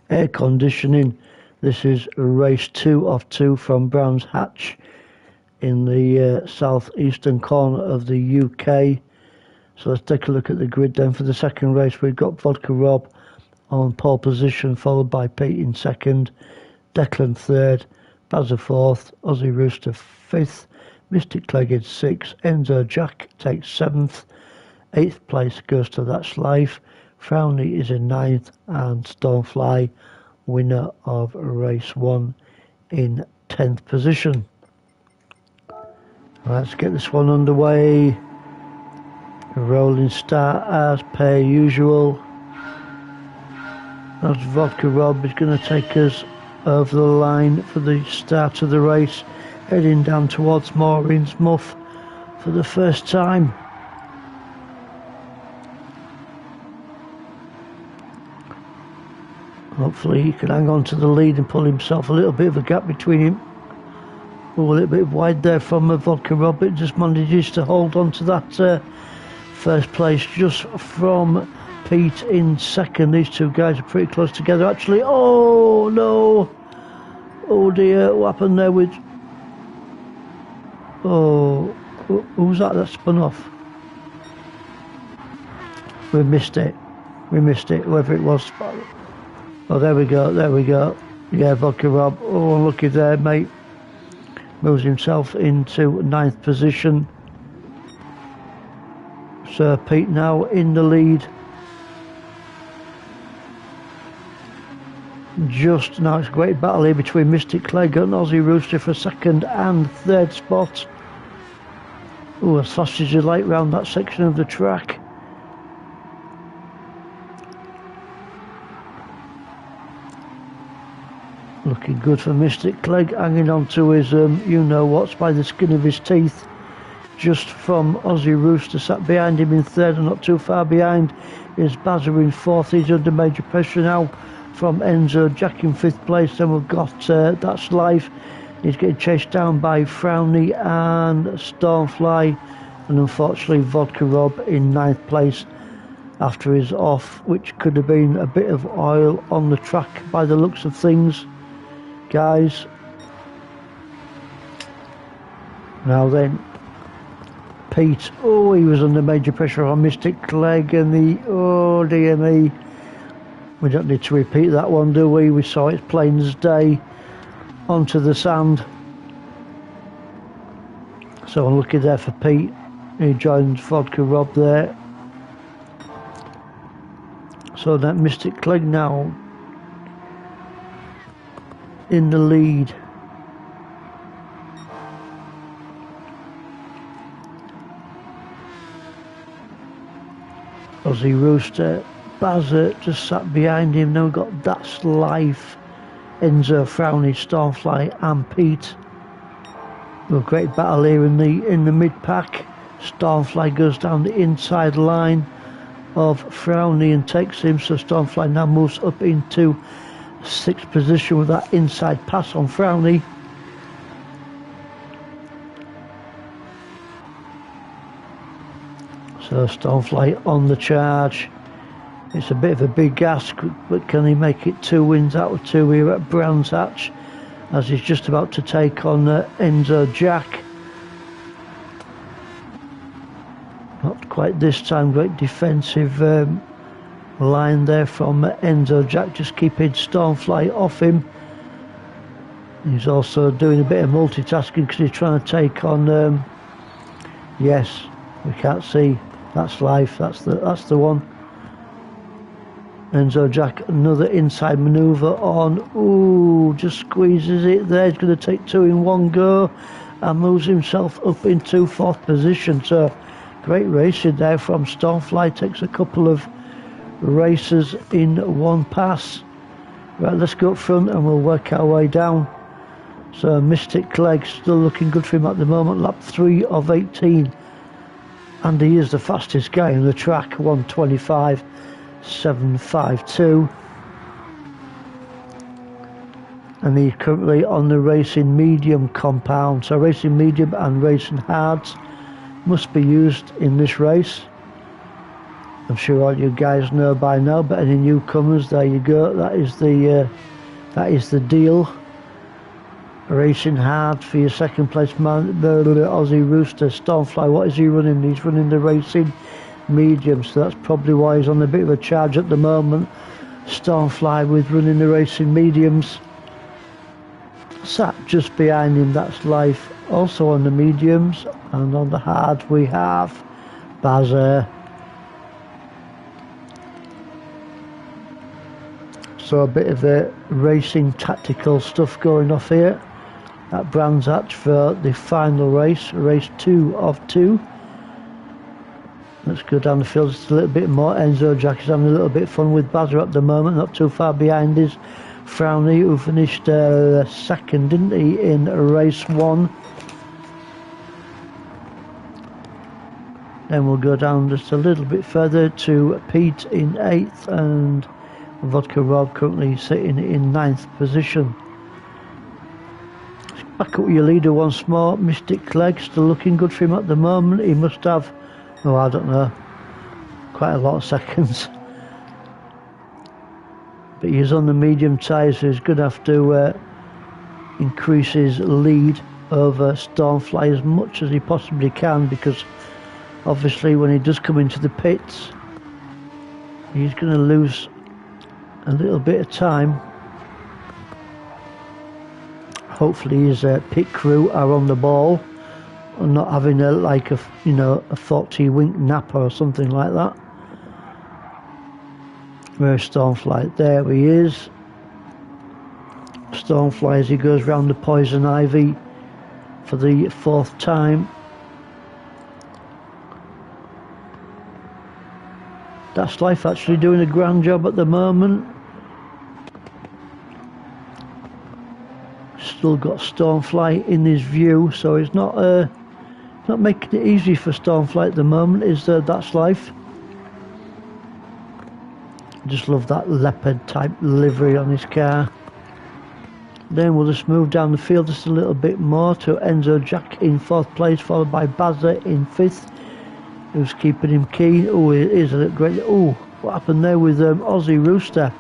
air conditioning. This is race 2 of 2 from Brands Hatch in the southeastern corner of the UK. So let's take a look at the grid then. For the second race, we've got Vodka Rob on pole position, followed by Pete in second, Declan third, Bazza fourth, Aussie Rooster fifth, Mystic Clegg in sixth, Enzo Jack takes seventh, eighth place goes to That's Life, Frowny is in ninth, and Stormfly, winner of race 1, in 10th position. Let's get this one underway. Rolling start as per usual. That's Vodka Rob is going to take us over the line for the start of the race, heading down towards Maureen's Muff for the first time. Hopefully he can hang on to the lead and pull himself a little bit of a gap between him. Oh, a little bit wide there from Vodka Rob. It just manages to hold on to that first place just from Pete in second. These two guys are pretty close together actually. Oh no! Oh dear, what happened there with... Oh, who's that spun off? We missed it, whoever it was. Oh, there we go. Yeah, Vodka Rob. Oh, unlucky there, mate. Moves himself into 9th position. Sir Pete now in the lead. Just now it's a great battle here between Mystic Clegg and Aussie Rooster for second and third spot. Oh, as fast as you like round that section of the track. Looking good for Mystic Clegg, hanging on to his you-know-whats by the skin of his teeth. Just from Aussie Rooster, sat behind him in third and not too far behind is Bazza in fourth. He's under major pressure now from Enzo Jack in 5th place. Then we've got That's Life. He's getting chased down by Frowny and Stormfly, and unfortunately Vodka Rob in 9th place after his off, which could have been a bit of oil on the track by the looks of things, guys. Now then, Pete, oh, he was under major pressure on Mystic Clegg and the, oh dear me, we don't need to repeat that one, do we? We saw it plain as day onto the sand. So unlucky there for Pete. He joins Vodka Rob there. So that Mystic Clegg now in the lead. Aussie Rooster, Bazza just sat behind him. Now we've got That's Life, Enzo, Frowny, Stormfly and Pete. A great battle here in the mid pack. Stormfly goes down the inside line of Frowny and takes him, so Stormfly now moves up into 6th position with that inside pass on Frowny. So Stormfly on the charge. It's a bit of a big ask, but can he make it 2 wins out of 2 here at Brands Hatch, as he's just about to take on Enzo Jack. Not quite this time. Great defensive line there from Enzo Jack, just keeping Stormfly off him. He's also doing a bit of multitasking because he's trying to take on yes, we can't see, That's Life, that's the one. Enzo Jack, another inside manoeuvre on. Ooh, just squeezes it there. He's going to take 2 in one go and moves himself up into 4th position. So great racing there from Stormfly. Takes a couple of races in one pass. Right, let's go up front and we'll work our way down. So Mystic Clegg still looking good for him at the moment. Lap 3 of 18. And he is the fastest guy on the track. 1:25.752. And he's currently on the racing medium compound. So racing medium and racing hards must be used in this race. I'm sure all you guys know by now, but any newcomers, there you go. That is the deal. Racing hard for your second place man, the Aussie Rooster. Stormfly, what is he running? He's running the racing medium, so that's probably why he's on a bit of a charge at the moment. Stormfly with running the racing mediums. Sat just behind him, that's Life, also on the mediums, and on the hard we have Bazaar. So a bit of the racing tactical stuff going off here at Brands Hatch for the final race, race 2 of 2. Let's go down the field just a little bit more. Enzo Jack is having a little bit of fun with Bazaar at the moment, not too far behind is Frowny, who finished second, didn't he, in race 1. Then we'll go down just a little bit further to Pete in 8th, and Vodka Rob currently sitting in 9th position. Back up with your leader once more. Mystic Clegg still looking good for him at the moment. He must have, oh I don't know, quite a lot of seconds. But he's on the medium tyres, so he's going to have to increase his lead over Stormfly as much as he possibly can, because obviously when he does come into the pits, he's going to lose a little bit of time. Hopefully his pit crew are on the ball and not having a 40-wink nap or something like that. Where's Stormfly? There he is. Stormfly as he goes round the Poison Ivy for the 4th time. That's Life actually doing a grand job at the moment. Still got Stormfly in his view, so he's not making it easy for Stormfly at the moment, is That's Life. Just love that leopard type livery on his car. Then we'll just move down the field just a little bit more to Enzo Jack in 4th place, followed by Bazaar in 5th, who's keeping him keen. Oh, it is a great. Oh, what happened there with Aussie Rooster?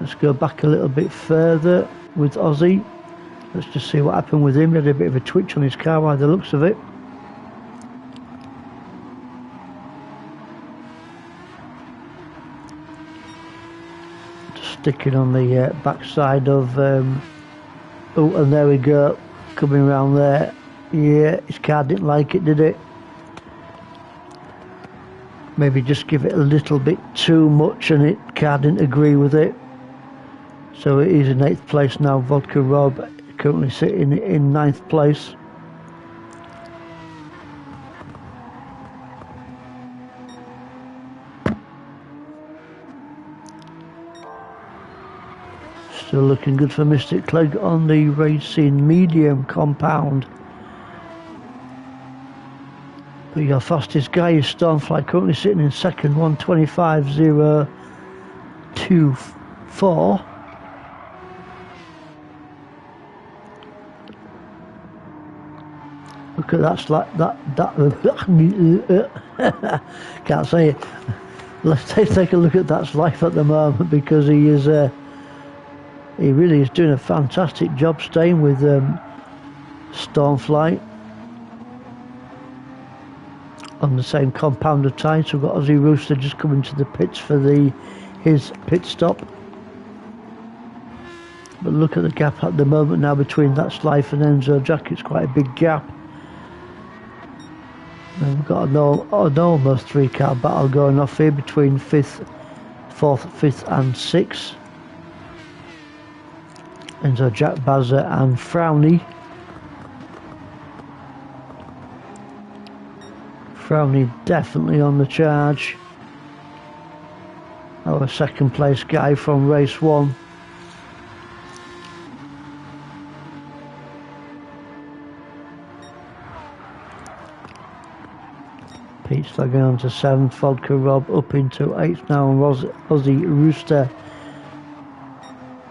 Let's go back a little bit further with Aussie. Let's just see what happened with him. He had a bit of a twitch on his car by the looks of it. Just sticking on the backside of... oh, and there we go. Coming around there. Yeah, his car didn't like it, did it? Maybe just give it a little bit too much and it car didn't agree with it. So it is in 8th place now. Vodka Rob currently sitting in 9th place. Still looking good for Mystic Clegg on the racing medium compound. But your fastest guy is Stormfly, currently sitting in 2nd, 125.024. Look at that can't say it. Let's take a look at That's Life at the moment, because he is he really is doing a fantastic job staying with Stormfly on the same compound of tyres. We've got Aussie Rooster just coming to the pits for his pit stop. But look at the gap at the moment now between That's Life and Enzo Jack. It's quite a big gap. And we've got an almost 3-car battle going off here between 4th, 5th and 6th. Enzo Jack, Bazaar and Frowny. Frowny definitely on the charge. Our 2nd place guy from race 1. Pete's lagging on to 7th, Vodka Rob up into 8th now, and Aussie Rooster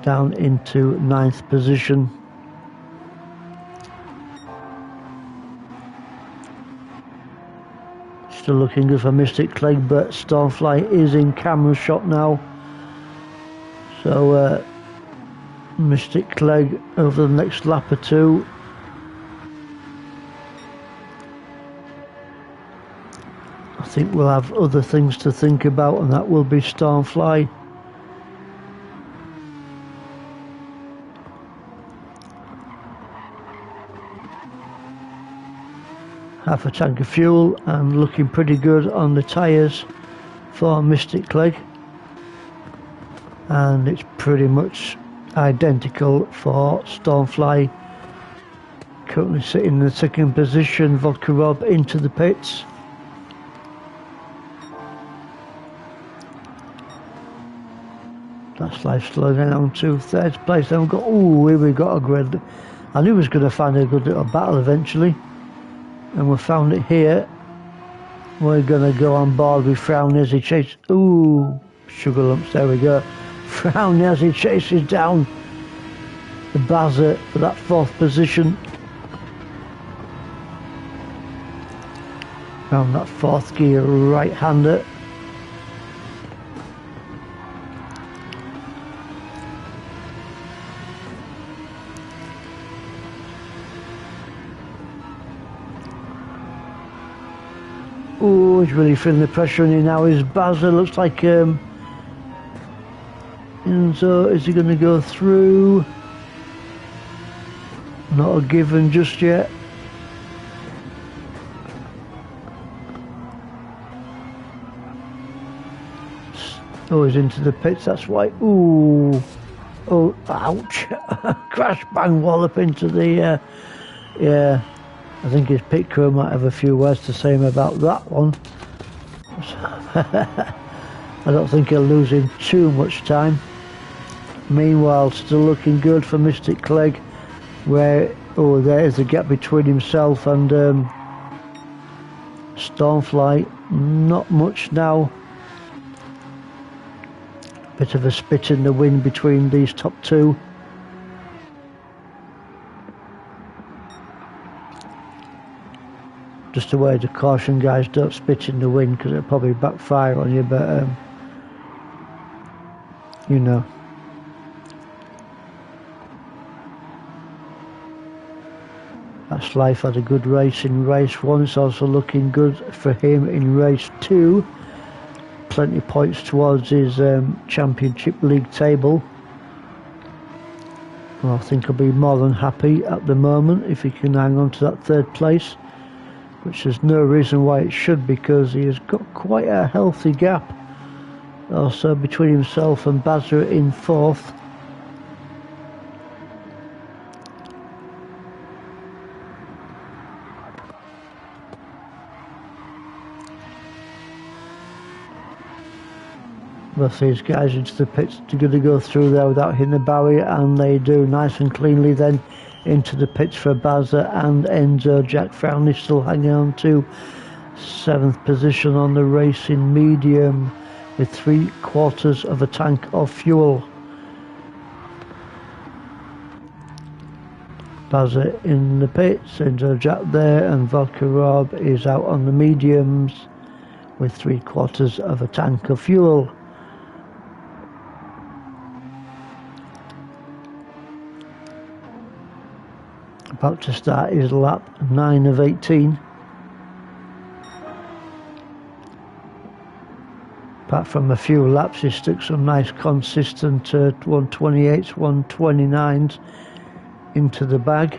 down into 9th position. Still looking good for Mystic Clegg, but Stormfly is in camera shot now. So Mystic Clegg over the next lap or two. I think we'll have other things to think about, and that will be Stormfly. Half a tank of fuel and looking pretty good on the tyres for Mystic Clegg, and it's pretty much identical for Stormfly. Currently sitting in the second position. Vodka Rob into the pits. That's life slowing down to third place. Then we've got, ooh, here we got a grid. I knew we was going to find a good little battle eventually, and we found it here. We're going to go on board with Frowney as he chases. Ooh, sugar lumps, there we go. Frowney as he chases down the Bazza for that fourth position. Round that fourth gear right-hander. Oh, he's really feeling the pressure in here now. His Bazza looks like and so is he going to go through? Not a given just yet. Oh, he's into the pits, that's why. Ooh. Oh, ouch. Crash bang wallop into the, yeah. I think his pit crew might have a few words to say about that one. I don't think he'll lose him too much time. Meanwhile, still looking good for Mystic Clegg, where, oh, there's the gap between himself and Stormfly. Not much now. Bit of a spit in the wind between these top two. Just a word of caution, guys, don't spit in the wind because it'll probably backfire on you, but you know. That's life. Had a good race in race 1. It's also looking good for him in race 2. Plenty points towards his championship league table. Well, I think he'll be more than happy at the moment if he can hang on to that third place, which there's no reason why it should, because he has got quite a healthy gap also between himself and Bazza in fourth. Both these guys into the pits. They're going to go through there without hitting the barrier, and they do nice and cleanly. Then into the pits for Bazza and Enzo. Jack Frowney still hanging on to 7th position on the racing medium with 3/4 of a tank of fuel. Bazza in the pits, Enzo Jack there, and Vodka Rob is out on the mediums with 3/4 of a tank of fuel. About to start his lap 9 of 18. Apart from a few laps, he stuck some nice consistent 128s, 129s into the bag.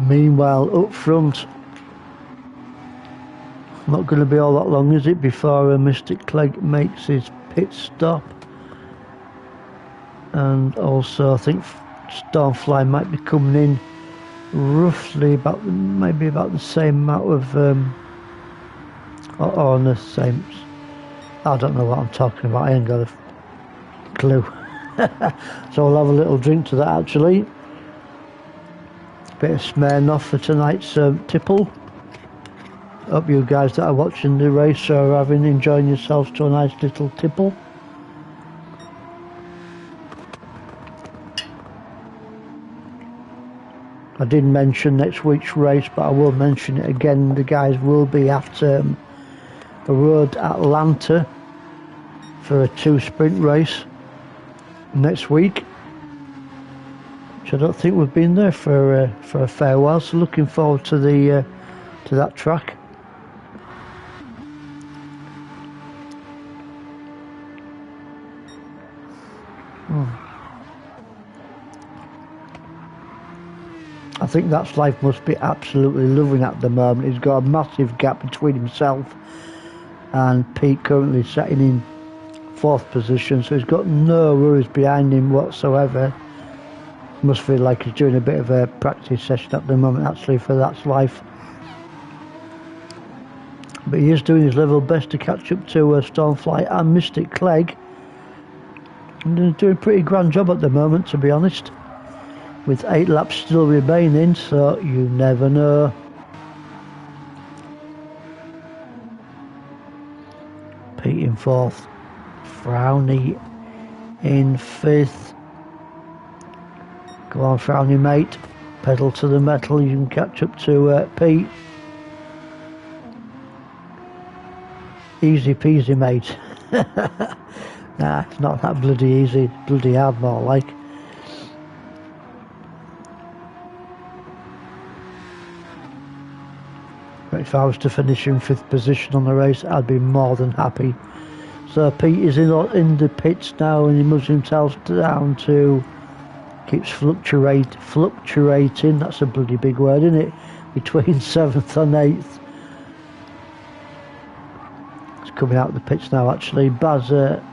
Meanwhile, up front, not going to be all that long, is it, before Mystic Clegg makes his pit stop? And also I think Stormfly might be coming in roughly about, maybe about the same amount of or on the same, I don't know what I'm talking about, I ain't got a clue. So I'll have a little drink to that actually. Bit of Smirnoff for tonight's tipple. Hope you guys that are watching the race are enjoying yourselves to a nice little tipple. I did mention next week's race, but I will mention it again. The guys will be after a Road Atlanta for a 2 sprint race next week, which I don't think we've been there for a fair while. So looking forward to the to that track. I think That's Life must be absolutely loving at the moment. He's got a massive gap between himself and Pete, currently sitting in 4th position, so he's got no worries behind him whatsoever. Must feel like he's doing a bit of a practice session at the moment, actually, for That's Life. But he is doing his level best to catch up to Stormfly and Mystic Clegg. And they're doing a pretty grand job at the moment, to be honest, with 8 laps still remaining, so you never know. Pete in 4th, Frowny in 5th. Go on, Frowny, mate, pedal to the metal, you can catch up to Pete. Easy peasy, mate. Nah, it's not that bloody easy, it's bloody hard, more like. But if I was to finish in 5th position on the race, I'd be more than happy. So Pete is in the pits now, and he moves himself down to, keeps fluctuating, that's a bloody big word, isn't it, between 7th and 8th. It's coming out of the pits now, actually. Bazza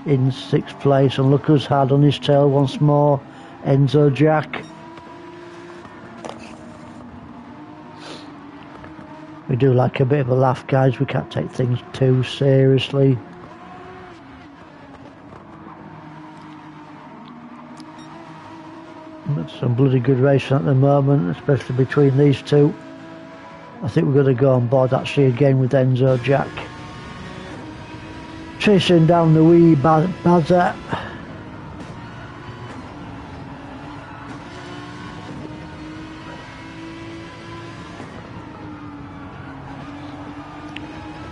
in 6th place, and look who's hard on his tail once more, Enzo Jack. We do like a bit of a laugh, guys. We can't take things too seriously. It's some bloody good racing at the moment, especially between these two. I think we're going to go on board actually again with Enzo Jack. Chasing down the wee Bazza.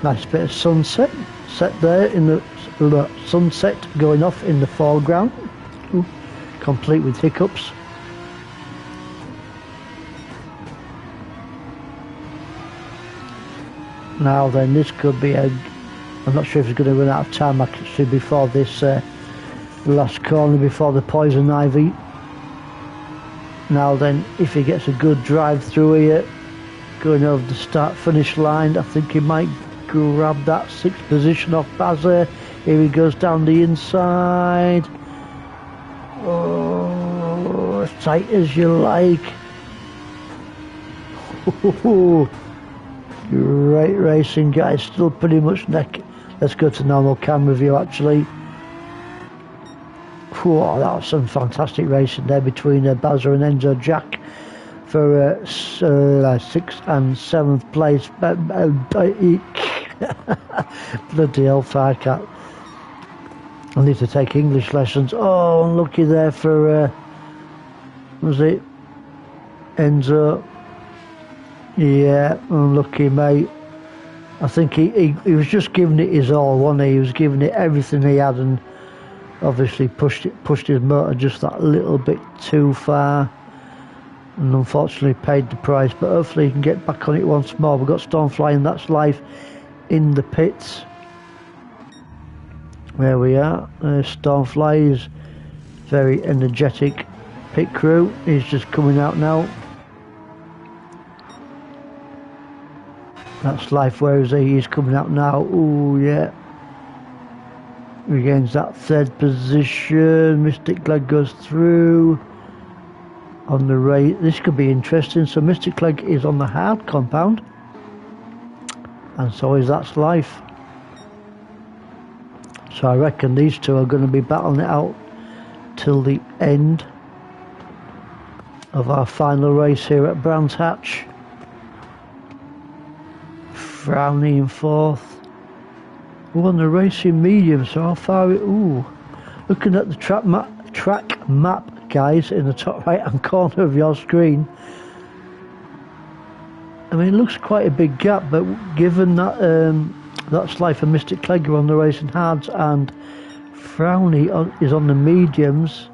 Nice bit of sunset there in the sunset going off in the foreground. Ooh, complete with hiccups. Now then, this could be I'm not sure if he's going to run out of time actually before this last corner, before the Poison Ivy. Now then, if he gets a good drive through here, going over the start-finish line, I think he might grab that 6th position off Bazza. Here he goes down the inside. Oh, as tight as you like. Great racing, guys. Still pretty much neck. Let's go to normal camera view, actually. Whoa, that was some fantastic racing there between Bazza and Enzo Jack for 6th and 7th place. Bloody hellfire, cat. I need to take English lessons. Oh, unlucky there for was it Enzo? Yeah, unlucky, mate. I think he was just giving it his all, wasn't he? He was giving it everything he had, and obviously pushed his motor just that little bit too far, and unfortunately paid the price. But hopefully he can get back on it once more. We've got Stormfly and That's Life in the pits. There we are. Stormfly is very energetic pit crew. He's just coming out now. That's Life, where is he? He's coming out now. Oh yeah. Regains that 3rd position. Mystic Clegg goes through on the right. This could be interesting. So Mystic Clegg is on the hard compound, and so is That's Life. So I reckon these two are going to be battling it out till the end of our final race here at Brands Hatch. Frowny in 4th. We're on the racing medium, so how far it... Ooh. Looking at the track map, guys, in the top right hand corner of your screen, I mean, it looks quite a big gap, but given that that slide for Mystic Clegg on the racing hards and Frowney is on the mediums,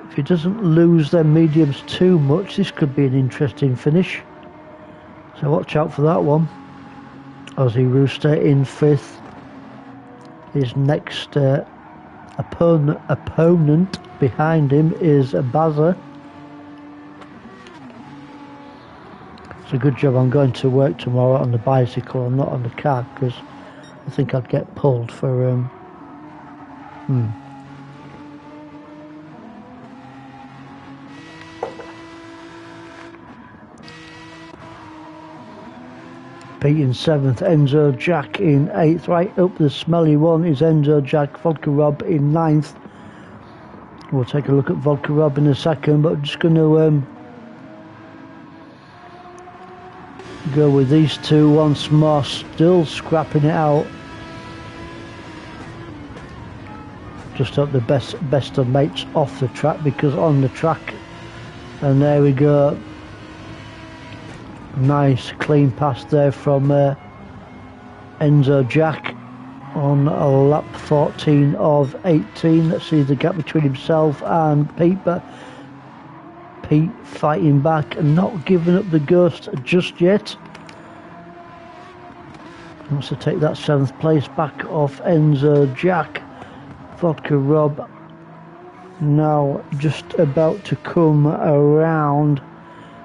if he doesn't lose their mediums too much, this could be an interesting finish. So watch out for that one. Aussie Rooster in 5th. His next opponent behind him is Bazza. It's a good job I'm going to work tomorrow on the bicycle and not on the car, because I think I'd get pulled for Pete in 7th, Enzo Jack in 8th. Right up the smelly one is Enzo Jack, Vodka Rob in 9th. We'll take a look at Vodka Rob in a second, but I'm just going to go with these two once more, still scrapping it out. Just hope the best of mates off the track, because on the track, and there we go. Nice clean pass there from Enzo Jack on a lap 14 of 18. Let's see the gap between himself and Pete, but Pete fighting back and not giving up the ghost just yet. Wants to take that 7th place back off Enzo Jack. Vodka Rob now just about to come around.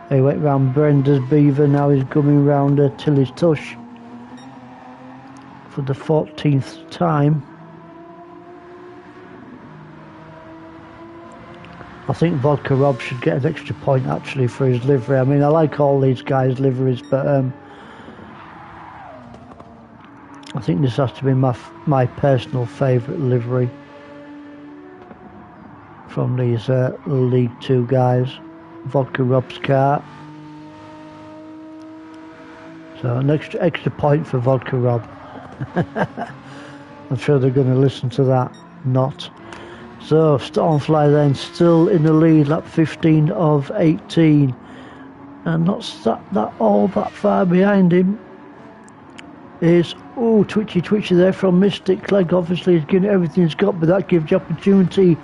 He went round Brenda's Beaver, now he's coming round Tilly's Tush for the 14th time. I think Vodka Rob should get an extra point actually for his livery. I mean, I like all these guys' liveries, but I think this has to be my personal favourite livery from these League 2 guys. Vodka Rob's car. So an extra point for Vodka Rob. I'm sure they're going to listen to that. Not. So Stormfly then still in the lead, lap 15 of 18, and not that all that far behind him is twitchy there from Mystic Clegg. Obviously he's giving everything he's got, but that gives the opportunity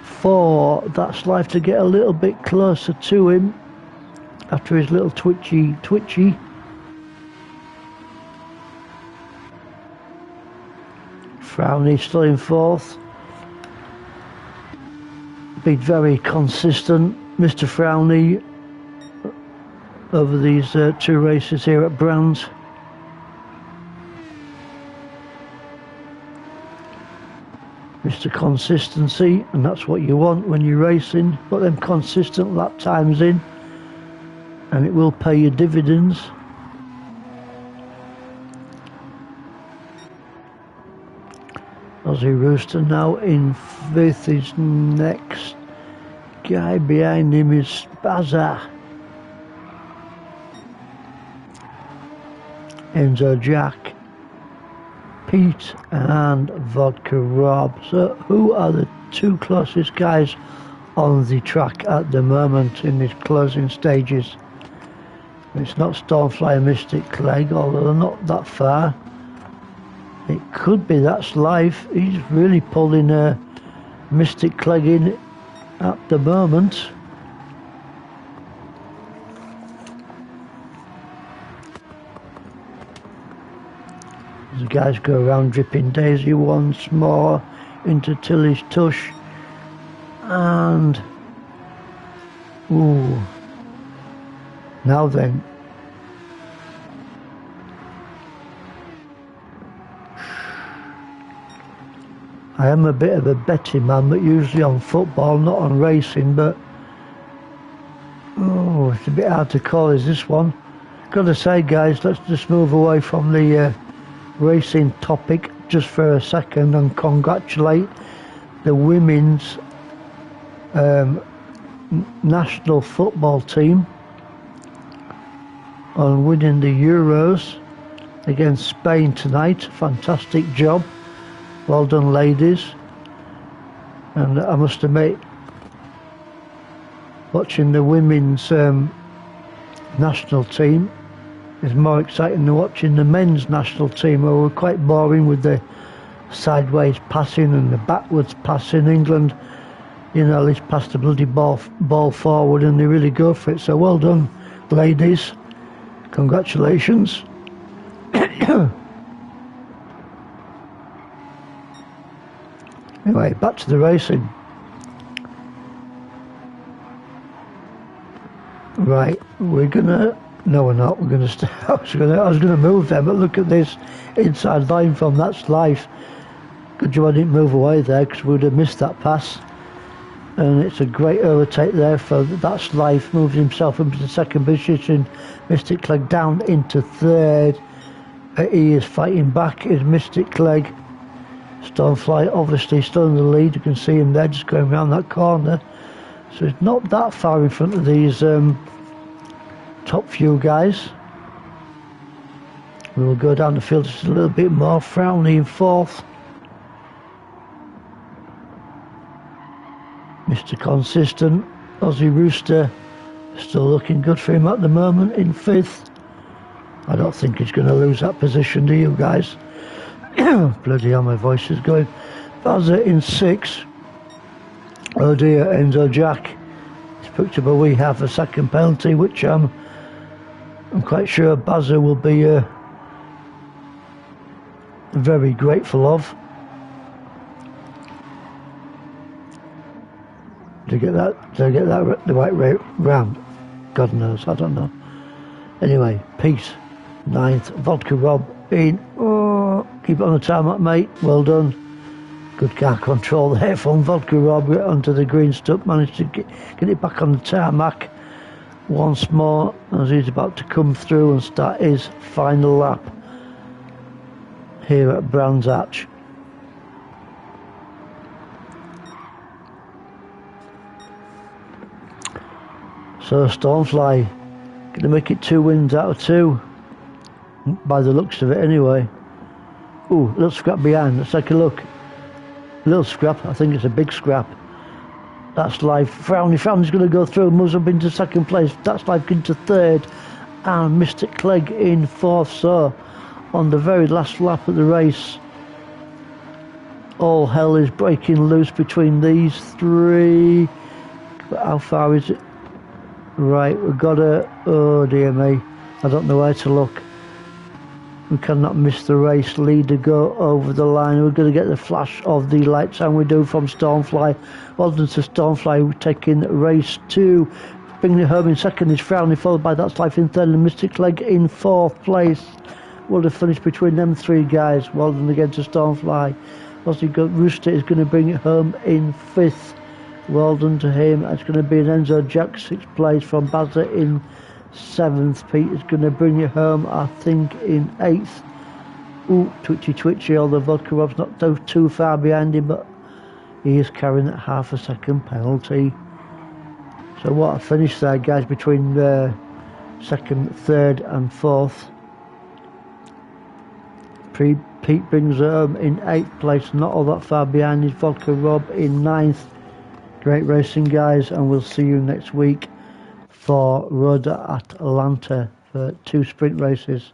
for That's Life to get a little bit closer to him after his little twitchy. Frowney still in 4th. Been very consistent, Mr. Frowney, over these 2 races here at Brands. Mr. Consistency, and that's what you want when you're racing. Put them consistent lap times in and it will pay you dividends. Aussie Rooster now in 5th. His next guy behind him is Bazza. Enzo Jack, Pete and Vodka Rob. So who are the 2 closest guys on the track at the moment in these closing stages? It's not Stormfly and Mystic Clegg, although they're not that far. It could be That's Life. He's really pulling Mystic Clegg in at the moment. The guys go around Dripping Daisy once more into Tilly's Tush, and now then, I am a bit of a betting man, but usually on football, not on racing, but it's a bit hard to call, is this one. Gotta say, guys, let's just move away from the racing topic just for a second and congratulate the women's national football team on winning the Euros against Spain tonight. Fantastic job, well done ladies. And I must admit, watching the women's national team, is more exciting than watching the men's national team, who were quite boring with the sideways passing and the backwards passing. England, you know, at least pass the bloody ball forward, and they really go for it. So well done, ladies. Congratulations. Anyway, back to the racing. Right, we're gonna. No, we're not. We're gonna stay. I was gonna move there, but look at this inside line from That's Life. Good job I didn't move away there, because we would have missed that pass. And it's a great overtake there for That's Life. Moves himself into the second position. Mystic Clegg down into third. He is fighting back. Is Mystic Clegg. Stormfly obviously still in the lead. You can see him there just going around that corner. So it's not that far in front of these top few guys. We will go down the field just a little bit more. Frowney in fourth. Mr. Consistent, Aussie Rooster, still looking good for him at the moment in fifth. I don't think he's going to lose that position, do you guys? Bloody hell, my voice is going. Bazza in sixth. Oh dear, Enzo Jack. He's picked up a wee half a second penalty, which I'm quite sure Bazza will be very grateful of. Did I get that the right way round? God knows, I don't know. Anyway, Peace, ninth. Vodka Rob in. Oh, keep it on the tarmac, mate. Well done. Good car control there from Vodka Rob. Onto the green stuff. Managed to get it back on the tarmac once more as he's about to come through and start his final lap here at Brands Hatch. So Stormfly going to make it 2 wins out of 2, by the looks of it anyway. Ooh, little scrap behind, let's take a look. Little scrap, I think it's a big scrap. That's Life. Frowny's going to go through, moves up into second place. That's Life into third, and Mystic Clegg in fourth. So on the very last lap of the race, all hell is breaking loose between these three. But how far is it? Right, we've got a... Oh dear me, I don't know where to look. We cannot miss the race. Leader go over the line. We're going to get the flash of the lights, and we do, from Stormfly. Well done to Stormfly. We're taking race 2. Bringing it home in second is Frowny, followed by That's Life in third, and Mystic Clegg in fourth place. What a finish between them three guys. Well done again to Stormfly. Also got Rooster is going to bring it home in fifth. Well done to him. It's going to be an Enzo Jack 6th place from Bazza in 7th. Pete is going to bring it home, I think, in 8th. Ooh, twitchy, although Vodka Rob's not too far behind him, but he is carrying that half a second penalty. So what a finish there, guys, between second, third and fourth. Pete brings it home in 8th place, not all that far behind is Vodka Rob in 9th. Great racing, guys, and we'll see you next week for Road Atlanta for 2 sprint races.